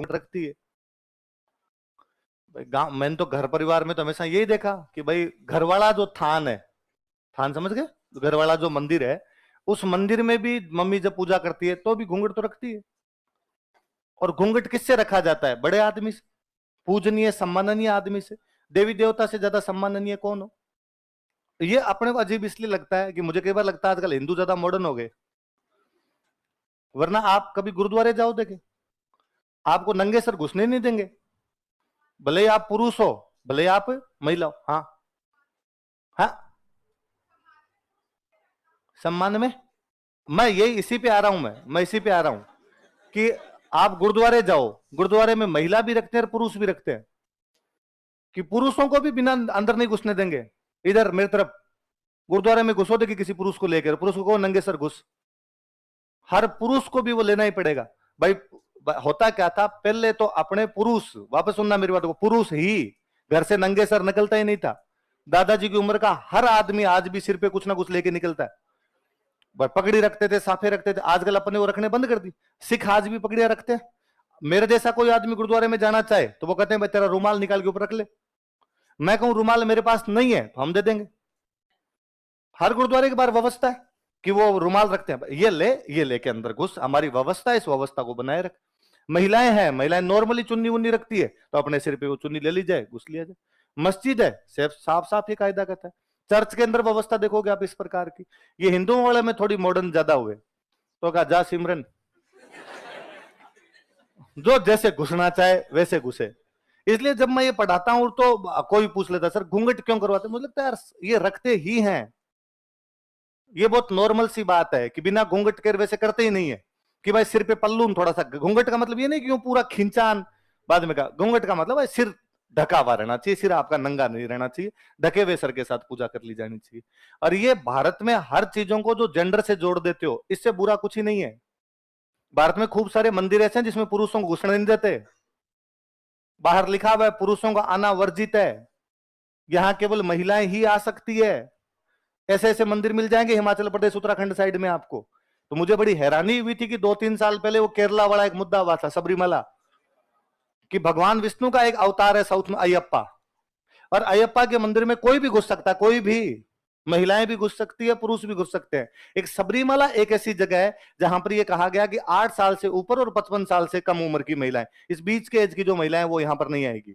रखती है। गांव मैंने तो घर परिवार में तो हमेशा यही देखा कि भाई घर वाला जो थान है, थान समझ गए, घर वाला जो मंदिर है, उस मंदिर में भी मम्मी जब पूजा करती है तो भी घूंघट तो रखती है। और घूंघट किससे रखा जाता है? बड़े आदमी से, पूजनीय सम्माननीय आदमी से। देवी देवता से ज्यादा सम्माननीय कौन हो? ये अपने को अजीब इसलिए लगता है कि मुझे कई बार लगता है आजकल हिंदू ज्यादा मॉडर्न हो गए। वरना आप कभी गुरुद्वारे जाओ, देखे आपको नंगे सर घुसने नहीं देंगे, भले ही आप पुरुष हो भले ही आप महिला हो। हाँ हाँ, सम्मान में मैं यही इसी पे आ रहा हूं, मैं इसी पे आ रहा हूं कि आप गुरुद्वारे जाओ, गुरुद्वारे में महिला भी रखते हैं और पुरुष भी रखते हैं, कि पुरुषों को भी बिना अंदर नहीं घुसने देंगे। इधर मेरी तरफ गुरुद्वारे में घुसो देखिए किसी पुरुष को लेकर, पुरुष को नंगे सर घुस, हर पुरुष को भी वो लेना ही पड़ेगा भाई। होता क्या था पहले, तो अपने पुरुष, वापस सुनना मेरी बात को, पुरुष ही घर से नंगे सर निकलता ही नहीं था। दादाजी की उम्र का हर आदमी आज भी सिर पे कुछ ना कुछ लेके निकलता है। पगड़ी रखते थे, साफे रखते थे, आजकल अपने वो रखने बंद कर दी। सिख आज भी पगड़ियां रखते हैं। मेरे जैसा कोई आदमी गुरुद्वारे में जाना चाहे तो वो कहते हैं भाई तेरा रुमाल निकाल के ऊपर रख ले। मैं कहूं रुमाल मेरे पास नहीं है तो हम दे देंगे। हर गुरुद्वारे के बाहर व्यवस्था है कि वो रुमाल रखते हैं, ये लेके अंदर घुस, हमारी व्यवस्था है, इस व्यवस्था को बनाए रख। महिलाएं हैं, महिलाएं नॉर्मली चुन्नी उन्नी रखती है तो अपने सिर पे वो चुन्नी ले ली जाए, घुस लिया जाए। मस्जिद है, सिर्फ साफ साफ ही कायदा कहता है। चर्च के अंदर व्यवस्था देखोगे आप इस प्रकार की। ये हिंदुओं वाले में थोड़ी मॉडर्न ज्यादा हुए, तो कहा जा सिमरन, जो जैसे घुसना चाहे वैसे घुसे। इसलिए जब मैं ये पढ़ाता हूं तो कोई पूछ लेता सर घूंघट क्यों करवाते, मुझे लगता है यार ये रखते ही हैं। ये बहुत नॉर्मल सी बात है कि बिना घूंघट के वैसे करते ही नहीं है कि भाई सिर पे पल्लू थोड़ा सा। घूंघट का मतलब ये नहीं कि पूरा खिंचान बाद में का। घूंघट का मतलब भाई सिर ढका हुआ रहना चाहिए, सिर आपका नंगा नहीं रहना चाहिए, ढके हुए सर के साथ पूजा कर ली जानी चाहिए। और ये भारत में हर चीजों को जो जेंडर से जोड़ देते हो, इससे बुरा कुछ ही नहीं है। भारत में खूब सारे मंदिर ऐसे हैं जिसमें पुरुषों को घुसने नहीं देते, बाहर लिखा हुआ है पुरुषों का आना वर्जित है, यहां केवल महिलाएं ही आ सकती है। ऐसे ऐसे मंदिर मिल जाएंगे हिमाचल प्रदेश उत्तराखंड साइड में आपको। तो मुझे बड़ी हैरानी हुई थी कि 2-3 साल पहले वो केरला वाला एक मुद्दा हुआ था, सबरीमला, कि भगवान विष्णु का एक अवतार है साउथ में अयप्पा, और अयप्पा के मंदिर में कोई भी घुस सकता है, कोई भी, महिलाएं भी घुस सकती है, पुरुष भी घुस सकते हैं। एक सबरीमला एक ऐसी जगह है जहां पर यह कहा गया कि 8 साल से ऊपर और 55 साल से कम उम्र की महिलाएं, इस बीच के एज की जो महिलाएं वो यहां पर नहीं आएगी।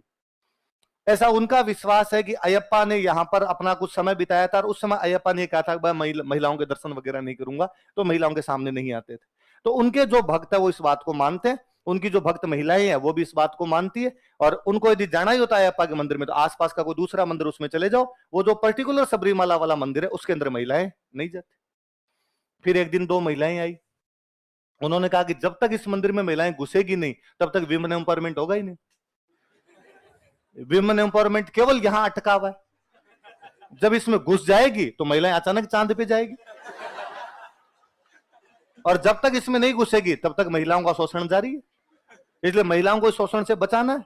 ऐसा उनका विश्वास है कि अयप्पा ने यहां पर अपना कुछ समय बिताया था और उस समय अयप्पा ने कहा था कि महिलाओं के दर्शन वगैरह नहीं करूंगा, तो महिलाओं के सामने नहीं आते थे। तो उनके जो भक्त है वो इस बात को मानते हैं, उनकी जो भक्त महिलाएं हैं वो भी इस बात को मानती है। और उनको यदि जाना ही होता है अयप्पा के मंदिर में तो आसपास का कोई दूसरा मंदिर उसमें चले जाओ, वो जो पर्टिकुलर सबरीमाला वाला मंदिर है उसके अंदर महिलाएं नहीं जाती। फिर एक दिन 2 महिलाएं आई, उन्होंने कहा कि जब तक इस मंदिर में महिलाएं घुसेगी नहीं तब तक विमेन एम्पावरमेंट होगा ही नहीं। विमेन एम्पावरमेंट केवल यहां अटका हुआ है, जब इसमें घुस जाएगी तो महिलाएं अचानक चांद पे जाएगी, और जब तक इसमें नहीं घुसेगी तब तक महिलाओं का शोषण जारी है। इसलिए महिलाओं को शोषण से बचाना है,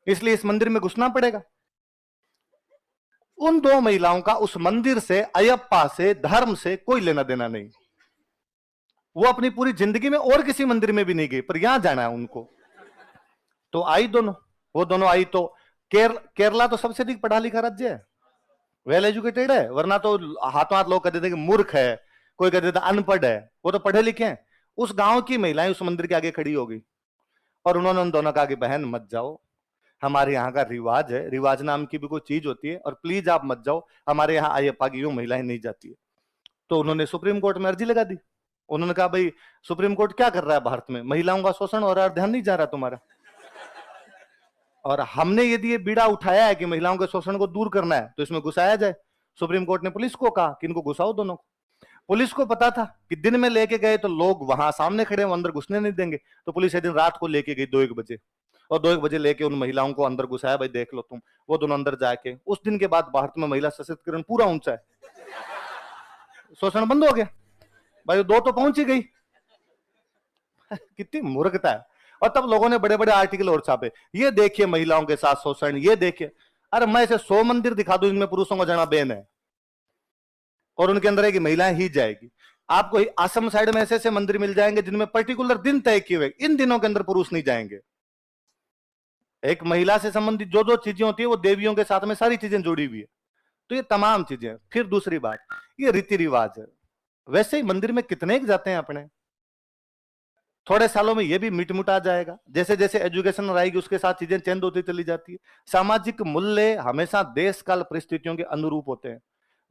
इसलिए इस मंदिर में घुसना पड़ेगा। उन 2 महिलाओं का उस मंदिर से, अयप्पा से, धर्म से कोई लेना देना नहीं। वो अपनी पूरी जिंदगी में और किसी मंदिर में भी नहीं गई, पर यहां जाना है उनको। तो आई दोनों, वो दोनों आई तो केरला तो सबसे अधिक पढ़ा लिखा राज्य है, वेल एजुकेटेड है, वरना तो हाथों हाथ लोग कहते थे कि मूर्ख है, कोई कहते थे अनपढ़ है, वो तो पढ़े लिखे हैं। उस गांव की महिलाएं उस मंदिर के आगे खड़ी हो गई और उन्होंने उन दोनों कहा कि बहन मत जाओ, हमारे यहाँ का रिवाज है, रिवाज नाम की भी कोई चीज होती है, और प्लीज आप मत जाओ, हमारे यहाँ अयप्पा की यूं महिलाएं नहीं जाती है। तो उन्होंने सुप्रीम कोर्ट में अर्जी लगा दी। उन्होंने कहा भाई सुप्रीम कोर्ट क्या कर रहा है भारत में, महिलाओं का शोषण हो रहा है और ध्यान नहीं जा रहा तुम्हारा, और हमने यदि ये बीड़ा उठाया है कि महिलाओं के शोषण को दूर करना है तो इसमें घुसाया जाए। सुप्रीम कोर्ट ने पुलिस को कहा कि इनको घुसाओ दोनों को। पुलिस को पता था कि दिन में लेके गए तो लोग वहां सामने खड़े, वो अंदर घुसने नहीं देंगे, तो पुलिस एक दिन रात को लेके गई 2-1 बजे, और 2-1 बजे लेके उन महिलाओं को अंदर घुसाया, भाई देख लो तुम। वो दोनों अंदर जाके, उस दिन के बाद भारत में महिला सशक्तिकरण पूरा ऊंचा है, शोषण बंद हो गया भाई, 2 तो पहुंच ही गई। कितनी मूर्खता है। और तब लोगों ने बड़े बड़े आर्टिकल और छापे, ये देखिए महिलाओं के साथ शोषण, ये देखिए। अरे मैं ऐसे 100 मंदिर दिखा दूं जिनमें पुरुषों को जाना बैन है और उनके अंदर है कि महिलाएं ही जाएगी। आपको असम साइड में ऐसे ऐसे मंदिर मिल जाएंगे जिनमें पर्टिकुलर दिन तय किए हुए, इन दिनों के अंदर पुरुष नहीं जाएंगे। एक महिला से संबंधित जो जो चीजें होती है वो देवियों के साथ में सारी चीजें जुड़ी हुई है। तो ये तमाम चीजें। फिर दूसरी बात, ये रीति रिवाज है। वैसे ही मंदिर में कितने जाते हैं अपने, थोड़े सालों में ये भी मिटमुटा जाएगा। जैसे जैसे एजुकेशन आएगी उसके साथ चीजें चेंज होती चली जाती है। सामाजिक मूल्य हमेशा देश काल परिस्थितियों के अनुरूप होते हैं।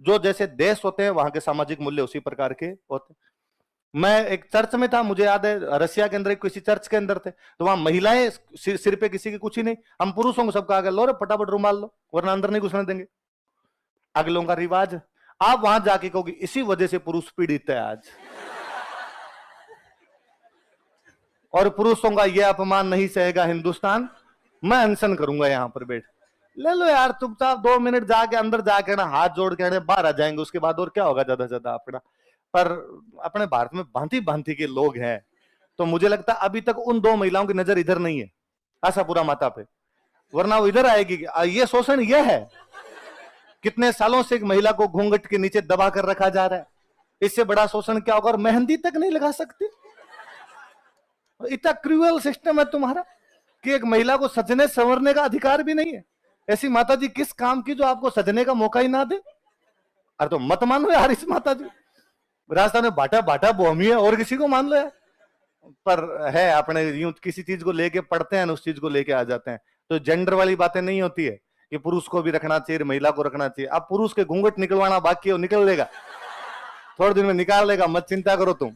जो जैसे देश होते हैं वहां के सामाजिक मूल्य उसी प्रकार के होते हैं। मैं एक चर्च में था, मुझे याद है रशिया के अंदर किसी चर्च के अंदर थे, तो वहां महिलाएं सिर पे किसी की कुछ ही नहीं, हम पुरुषों को सबका आगे लो रे फटाफट रुमाल लो वरना अंदर नहीं घुसने देंगे। अगलों का रिवाज। आप वहां जाके कहोगे इसी वजह से पुरुष पीड़ित है आज, और पुरुषों का यह अपमान नहीं सहेगा हिंदुस्तान, मैं अनशन करूंगा यहां पर बैठ। ले लो यार चुपचाप 2 मिनट जाके अंदर जाके ना हाथ जोड़ के बाहर आ जाएंगे, उसके बाद और क्या होगा ज्यादा से ज्यादा अपना। पर अपने भारत में भांति भांति के लोग हैं, तो मुझे लगता है अभी तक उन 2 महिलाओं की नजर इधर नहीं है, आशापुरा माता पे, वरना वो इधर आएगी। ये शोषण यह है, कितने सालों से एक महिला को घूंघट के नीचे दबा कर रखा जा रहा है, इससे बड़ा शोषण क्या होगा। और मेहंदी तक नहीं लगा सकती, इतना क्रूअल सिस्टम है तुम्हारा कि एक महिला को सजने संवरने का अधिकार भी नहीं है। ऐसी माता जी किस काम की जो आपको सजने का मौका ही ना दे। अरे तो मत मान लो यार इस माता जी, राजस्थान में बाटा बाटा बोहमी है, और किसी को मान लो यार। पर है अपने यूं किसी चीज को लेके पढ़ते हैं, उस चीज को लेके आ जाते हैं। तो जेंडर वाली बातें नहीं होती है कि पुरुष को भी रखना चाहिए महिला को रखना चाहिए। अब पुरुष के घूंघट निकलवाना बाकी है, निकल लेगा, थोड़े दिन में निकाल लेगा, मत चिंता करो तुम।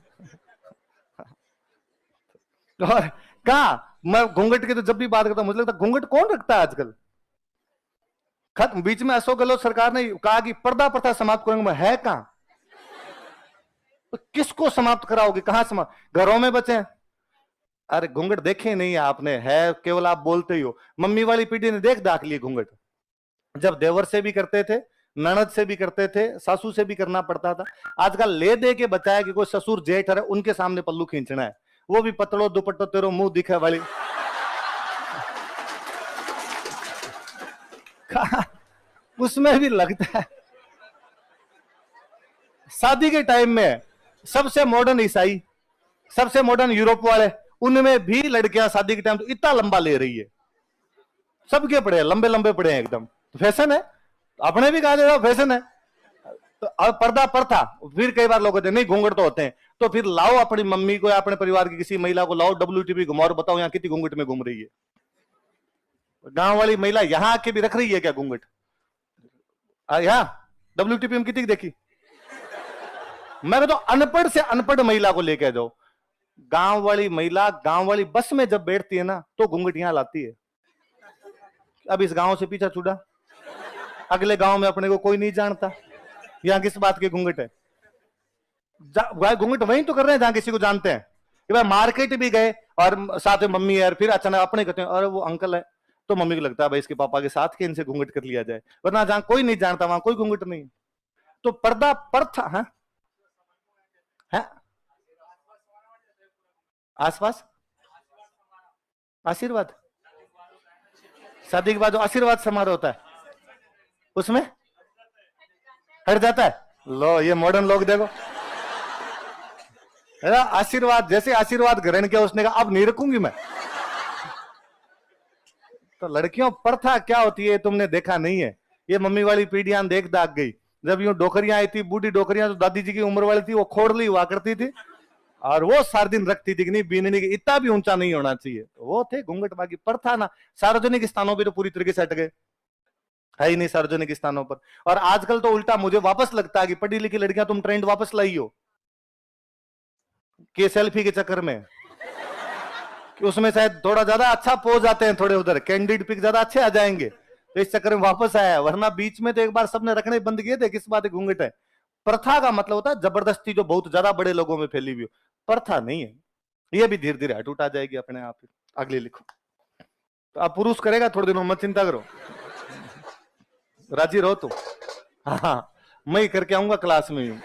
और कहा मैं घूंघट की तो जब भी बात करता हूं मुझे लगता है घूंघट कौन रखता है आजकल। खत्म। बीच में अशोक गहलोत सरकार ने कहा कि पर्दा प्रथा समाप्त करेंगे, मैं है कहां, तो किसको समाप्त कराओगे, कहां समाप्त, घरों में बचे। अरे घूंघट देखे नहीं आपने, है केवल आप बोलते ही हो। मम्मी वाली पीढ़ी ने देख दाख लिए घूंघट, जब देवर से भी करते थे, ननद से भी करते थे, सासू से भी करना पड़ता था। आजकल ले दे के बचाया कि कोई ससुर जेठ है उनके सामने पल्लू खींचना है, वो भी पतलो दुपट्टो तेरो मुंह दिखे वाली। उसमें भी लगता है शादी के टाइम में सबसे मॉडर्न ईसाई, सबसे मॉडर्न यूरोप वाले, उनमें भी लड़कियां शादी के टाइम तो इतना लंबा ले रही है। सबके पड़े हैं लंबे लंबे पड़े हैं एकदम, तो फैशन है, अपने भी कहा जाएगा फैशन है। तो अब पर्दा पर था, फिर कई बार लोग कहते हैं नहीं घूंघट तो होते हैं, तो फिर लाओ अपनी मम्मी को या अपने परिवार की किसी महिला को लाओ WTP घुमाओ और बताओ यहाँ कितनी घूंघट में घूम रही है। गांव वाली महिला यहां आके भी रख रही है क्या घूंघट, यहाँ WTP में कितनी देखी। मैं तो अनपढ़ से अनपढ़ महिला को लेके जाओ, गांव वाली महिला गांव वाली बस में जब बैठती है ना तो घूंघट यहां लाती है। अब इस गांव से पीछा छुड़ा, अगले गांव में अपने को कोई नहीं जानता, यहां किस बात की घूंघट है। घूंघट वहीं तो कर रहे हैं जहां किसी को जानते हैं। कि भाई मार्केट भी गए और साथ में मम्मी है, फिर अचानक अपने कहते हैं अरे वो अंकल है, तो मम्मी को लगता है भाई इसके पापा के साथ के इनसे घूंघट कर लिया जाए, वरना जहां कोई नहीं जानता वहां कोई घूंघट नहीं। तो पर्दा पर था। है आसपास आशीर्वाद, शादी के बाद जो आशीर्वाद समारोह होता है उसमें हट जाता है। लो ये मॉडर्न लोग देखो, आशीर्वाद, जैसे आशीर्वाद ग्रहण किया उसने कहा अब नहीं रखूंगी मैं। तो लड़कियों प्रथा क्या होती है तुमने देखा नहीं है। ये मम्मी वाली पीढ़ियां देख दाग गई, जब यूं डोकरियां आई थी, बूढ़ी डोकरियां, तो दादी जी की उम्र वाली थी, वो खोड़ली हुआ करती थी और वो सारा दिन रखती थी कि नहीं बीनने की इतना भी ऊंचा नहीं होना चाहिए, वो थे घूंघट। बाकी प्रथा ना सार्वजनिक स्थानों पर तो पूरी तरीके से हट गए, है ही नहीं सार्वजनिक स्थानों पर। और आजकल तो उल्टा मुझे वापस लगता है कि पढ़ी लिखी लड़कियां तुम ट्रेंड वापस लाई हो कि सेल्फी के चक्कर में, कि उसमें शायद थोड़ा ज्यादा अच्छा पोज आते हैं, थोड़े उधर कैंडिड पिक ज्यादा अच्छे आ जाएंगे, तो इस चक्कर में वापस आया। वरना बीच में तो एक बार सबने रखने बंद किए थे, किस बात है घूंघट है। प्रथा का मतलब होता है जबरदस्ती जो बहुत ज्यादा बड़े लोगों में फैली हुई हो, प्रथा नहीं है। ये भी धीरे धीरे हट उठा जाएगी अपने आप। अगली लिखो, तो आप पुरुष करेगा थोड़े दिनों, मत चिंता करो, राजी रहो तुम। हाँ मैं ही करके आऊंगा क्लास में।